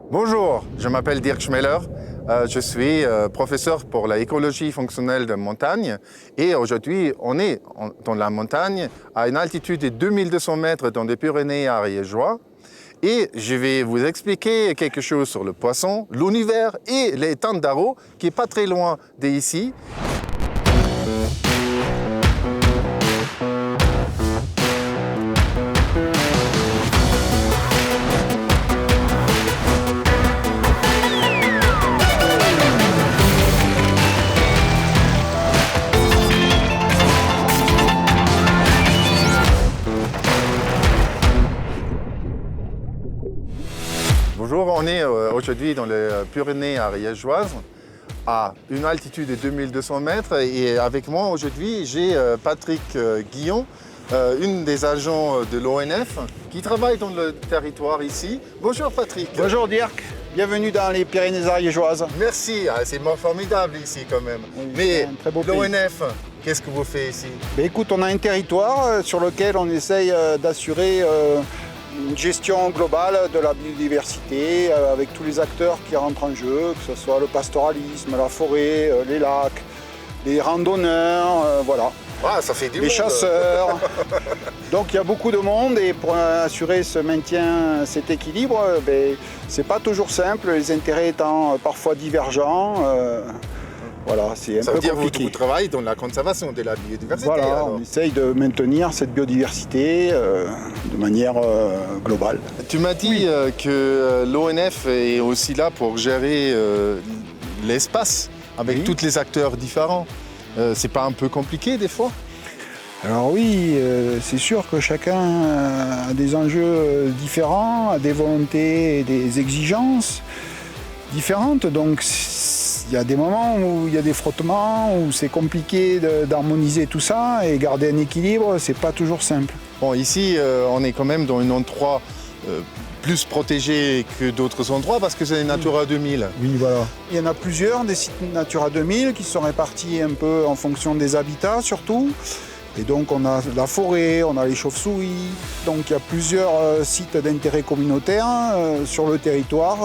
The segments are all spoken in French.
Bonjour, je m'appelle Dirk Schmeller. Je suis professeur pour l'écologie fonctionnelle de montagne et aujourd'hui on est dans la montagne à une altitude de 2200 mètres dans les Pyrénées ariégeois et je vais vous expliquer quelque chose sur le poisson, l'univers et l'étang d'Arreau qui est pas très loin d'ici. Bonjour, on est aujourd'hui dans les Pyrénées ariégeoises à une altitude de 2200 mètres et avec moi aujourd'hui j'ai Patrick Guillon, une des agents de l'ONF qui travaille dans le territoire ici. Bonjour Patrick. Bonjour Dirk, bienvenue dans les Pyrénées ariégeoises. Merci, c'est formidable ici quand même. Oui, mais l'ONF, l'ONF, qu'est-ce que vous faites ici? Écoute, on a un territoire sur lequel on essaye d'assurer une gestion globale de la biodiversité avec tous les acteurs qui rentrent en jeu, que ce soit le pastoralisme, la forêt, les lacs, les randonneurs, voilà. Ah, ça fait du les monde. Chasseurs. Donc il y a beaucoup de monde et pour assurer ce maintien, cet équilibre, c'est pas toujours simple, les intérêts étant parfois divergents. Voilà, c'est un Ça peu veut dire compliqué. que vous travaillez dans la conservation de la biodiversité. Voilà, alors. on essaye de maintenir cette biodiversité de manière globale. Tu m'as dit que l'ONF est aussi là pour gérer l'espace avec Oui. tous les acteurs différents. C'est pas un peu compliqué des fois? Alors oui, c'est sûr que chacun a des enjeux différents, a des volontés et des exigences différentes. Donc il y a des moments où il y a des frottements, où c'est compliqué d'harmoniser tout ça et garder un équilibre, c'est pas toujours simple. Bon, ici, on est quand même dans un endroit plus protégé que d'autres endroits parce que c'est Natura 2000. Oui, voilà. Il y en a plusieurs des sites Natura 2000 qui sont répartis un peu en fonction des habitats surtout. Et donc on a la forêt, on a les chauves-souris. Donc il y a plusieurs sites d'intérêt communautaire sur le territoire,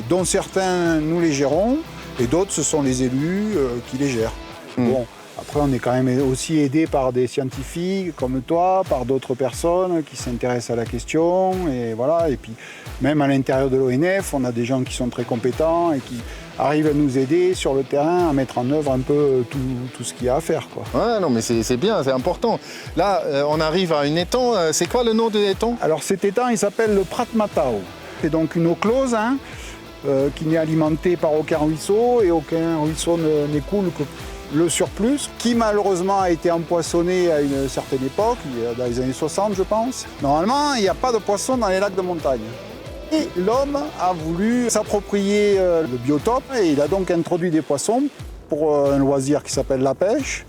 dont certains nous les gérons et d'autres ce sont les élus qui les gèrent. Bon, après on est quand même aussi aidé par des scientifiques comme toi, par d'autres personnes qui s'intéressent à la question et voilà. Et puis même à l'intérieur de l'ONF, on a des gens qui sont très compétents et qui arrivent à nous aider sur le terrain à mettre en œuvre un peu tout ce qu'il y a à faire, quoi. Ouais, non, mais c'est bien, c'est important. Là, on arrive à un étang. C'est quoi le nom de l'étang? Alors cet étang, il s'appelle le Prat Matao. C'est donc une eau close qui n'est alimentée par aucun ruisseau et aucun ruisseau n'écoule que le surplus, qui malheureusement a été empoisonné à une certaine époque, dans les années 60 je pense. Normalement, il n'y a pas de poissons dans les lacs de montagne. Et l'homme a voulu s'approprier le biotope et il a donc introduit des poissons pour un loisir qui s'appelle la pêche.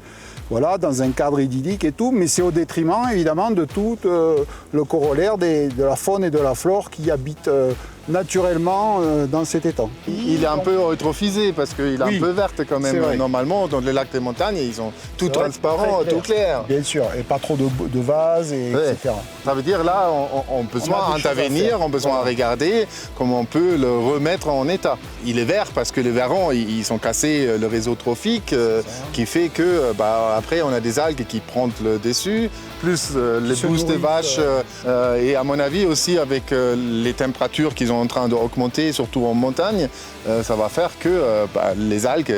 Voilà, dans un cadre idyllique et tout, mais c'est au détriment évidemment de tout le corollaire de la faune et de la flore qui habitent naturellement dans cet étang. Il est un peu eutrophisé parce qu'il est Oui, un peu verte quand c'est même. vrai. Normalement, dans les lacs des montagnes, ils sont tout C'est vrai, transparents, très tout clair. Bien sûr, et pas trop de vases, Ouais. etc. Ça veut dire là, on peut On a des choses à intervenir, faire. on a besoin Voilà. de regarder comment on peut le remettre en état. Il est vert parce que les verrons, ils sont cassés le réseau trophique qui fait que après on a des algues qui prennent le dessus, plus les se bousses des nourrissent, vaches et à mon avis aussi avec les températures qui sont en train d'augmenter, surtout en montagne, ça va faire que les algues,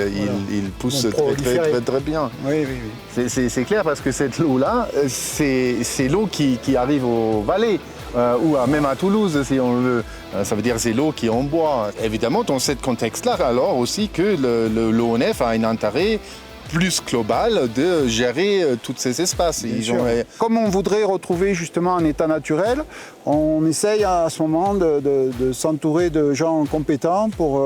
ils poussent Vont proliférer. très bien. Oui, oui, oui. C'est clair parce que cette eau-là, c'est l'eau qui arrive aux vallées ou même à Toulouse si on veut. Ça veut dire c'est l'eau qui est en bois. Évidemment, dans ce contexte-là, alors aussi que l'ONF a un intérêt plus global de gérer tous ces espaces. Bien sûr. Comme on voudrait retrouver justement un état naturel, on essaye à ce moment de s'entourer de gens compétents pour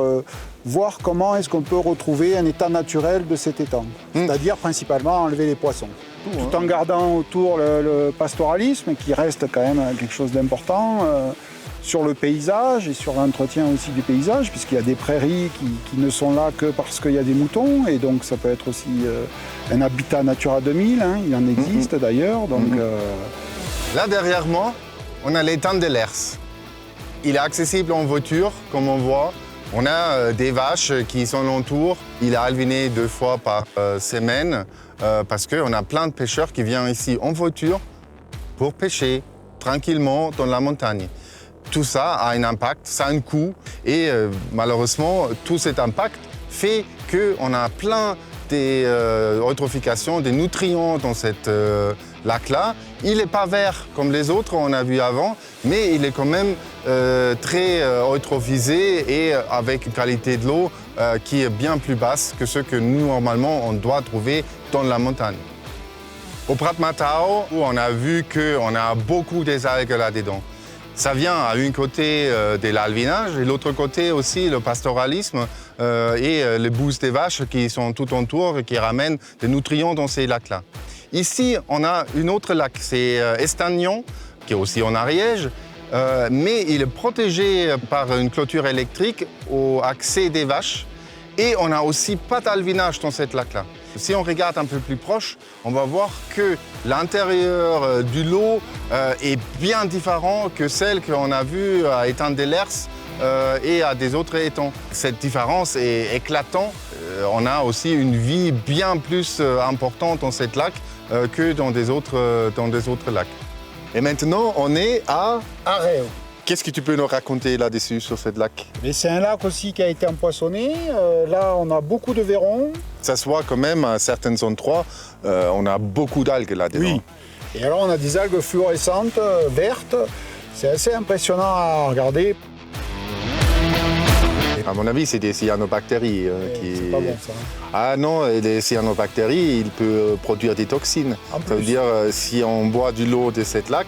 voir comment est-ce qu'on peut retrouver un état naturel de cet étang. C'est-à-dire principalement enlever les poissons. Tout en gardant autour le pastoralisme qui reste quand même quelque chose d'important. Sur le paysage et sur l'entretien aussi du paysage, puisqu'il y a des prairies qui ne sont là que parce qu'il y a des moutons, et donc ça peut être aussi un habitat Natura 2000, il en existe d'ailleurs. Donc, Là derrière moi, on a l'étang de l'Hers. Il est accessible en voiture, comme on voit. On a des vaches qui sont alentour. Il est alviné 2 fois par semaine parce qu'on a plein de pêcheurs qui viennent ici en voiture pour pêcher tranquillement dans la montagne. Tout ça a un impact, ça a un coût et malheureusement, tout cet impact fait qu'on a plein d'eutrophications, des nutriments dans cet lac-là. Il n'est pas vert comme les autres, on a vu avant, mais il est quand même très eutrophisé et avec une qualité de l'eau qui est bien plus basse que ce que nous, normalement, on doit trouver dans la montagne. Au Prat Matao, on a vu qu'on a beaucoup des algues là-dedans. Ça vient à un côté de l'alvinage et l'autre côté aussi le pastoralisme et les bouses des vaches qui sont tout autour et qui ramènent des nutriments dans ces lacs-là. Ici, on a un autre lac, c'est Estagnon, qui est aussi en Ariège, mais il est protégé par une clôture électrique au accès des vaches et on n'a aussi pas d'alvinage dans cet lac-là. Si on regarde un peu plus proche, on va voir que l'intérieur du lot est bien différent que celle qu'on a vue à Étang de l'Hers et à des autres étangs. Cette différence est éclatante. On a aussi une vie bien plus importante dans cet lac que dans des autres lacs. Et maintenant, on est à Areo. Qu'est-ce que tu peux nous raconter là-dessus, sur ce lac? C'est un lac aussi qui a été empoisonné. Là, on a beaucoup de verrons. Ça se voit quand même à certains endroits, on a beaucoup d'algues là-dedans. Oui. Et alors, on a des algues fluorescentes, vertes. C'est assez impressionnant à regarder. À mon avis, c'est des cyanobactéries qui... C'est pas bon, ça. Ah non, les cyanobactéries, ils peuvent produire des toxines. Ça veut dire, si on boit de l'eau de ce lac,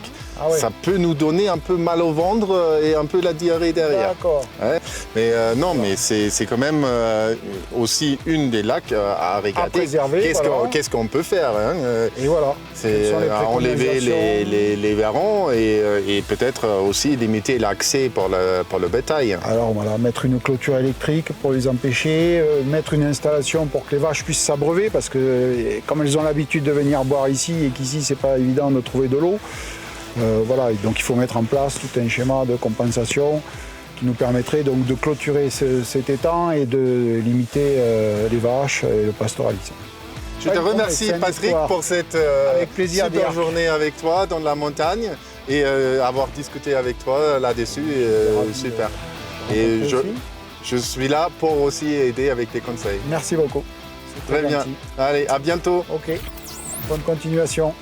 ça peut nous donner un peu mal au ventre et un peu la diarrhée derrière. D'accord. Ouais. Mais non, mais c'est quand même aussi une des lacs à regarder. À préserver, Qu'est-ce qu'on peut faire, hein? Et voilà. C'est enlever les verrons et peut-être aussi limiter l'accès pour le bétail. Alors voilà, mettre une clôture électrique pour les empêcher, mettre une installation pour que les vaches puissent s'abreuver parce que comme elles ont l'habitude de venir boire ici et qu'ici c'est pas évident de trouver de l'eau, voilà, donc il faut mettre en place tout un schéma de compensation qui nous permettrait donc de clôturer cet étang et de limiter les vaches et le pastoralisme. Je te remercie Patrick pour cette super journée avec toi dans la montagne et avoir discuté avec toi là-dessus, super. Et je suis là pour aussi aider avec des conseils. Merci beaucoup. Très bien. Allez, à bientôt. Ok. Bonne continuation.